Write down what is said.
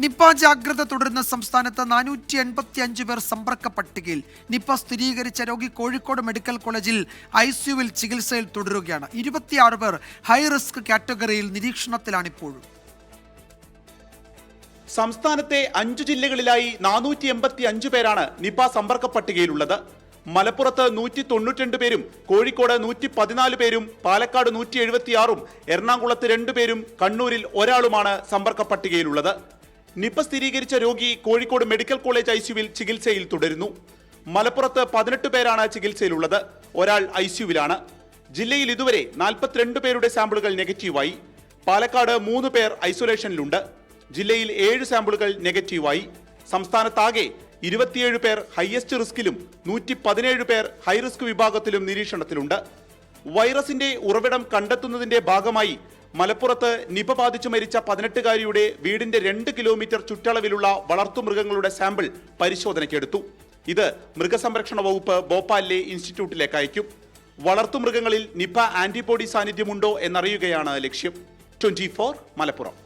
Nipah ജാഗ്രത തുടരുന്ന സംസ്ഥാനത്ത് 485 പേർ സമ്പർക്ക പട്ടികയിൽ. നിപ്പ സ്ഥിരീകരിച്ച രോഗി കോഴിക്കോട് മെഡിക്കൽ കോളേജിൽ ICUവിൽ ചികിത്സയിൽ തുടരുകയാണ്. 26 പേർ ഹൈ റിസ്ക് കാറ്റഗറിയിൽ നിരീക്ഷണത്തിലാണിപ്പോഴും. സംസ്ഥാനത്തെ 5 ജില്ലകളിലായി 485 പേരാണ് നിപ സമ്പർക്ക പട്ടികയിലുള്ളത്. മലപ്പുറത്ത് 192 പേരും, കോഴിക്കോട് 114 പേരും, പാലക്കാട് 176ഉം, എറണാകുളത്ത് 2 പേരും, കണ്ണൂരിൽ ഒരാളുമാണ് സമ്പർക്ക പട്ടികയിലുള്ളത്. നിപ സ്ഥിരീകരിച്ച രോഗി കോഴിക്കോട് മെഡിക്കൽ കോളേജ് ICUവിൽ ചികിത്സയിൽ തുടരുന്നു. മലപ്പുറത്ത് 18 പേരാണ് ചികിത്സയിലുള്ളത്, ഒരാൾ ICUവിലാണ്. ജില്ലയിൽ ഇതുവരെ 42 പേരുടെ സാമ്പിളുകൾ നെഗറ്റീവായി. പാലക്കാട് 3 പേർ ഐസൊലേഷനിലുണ്ട്. ജില്ലയിൽ 7 സാമ്പിളുകൾ നെഗറ്റീവായി. സംസ്ഥാനത്താകെ 27 പേർ ഹയസ്റ്റ് റിസ്കിലും 117 പേർ ഹൈ റിസ്ക് വിഭാഗത്തിലും നിരീക്ഷണത്തിലുണ്ട്. വൈറസിന്റെ ഉറവിടം കണ്ടെത്തുന്നതിന്റെ ഭാഗമായി മലപ്പുറത്ത് നിപ ബാധിച്ചു മരിച്ച 18-കാരിയുടെ വീടിന്റെ 2 കിലോമീറ്റർ ചുറ്റളവിലുള്ള വളർത്തുമൃഗങ്ങളുടെ സാമ്പിൾ പരിശോധനയ്ക്കെടുത്തു. ഇത് മൃഗസംരക്ഷണ വകുപ്പ് ഭോപ്പാലിലെ ഇൻസ്റ്റിറ്റ്യൂട്ടിലേക്ക് അയക്കും. വളർത്തുമൃഗങ്ങളിൽ നിപ ആന്റിബോഡി സാന്നിധ്യമുണ്ടോ എന്നറിയുകയാണ് ലക്ഷ്യം. 24 മലപ്പുറം.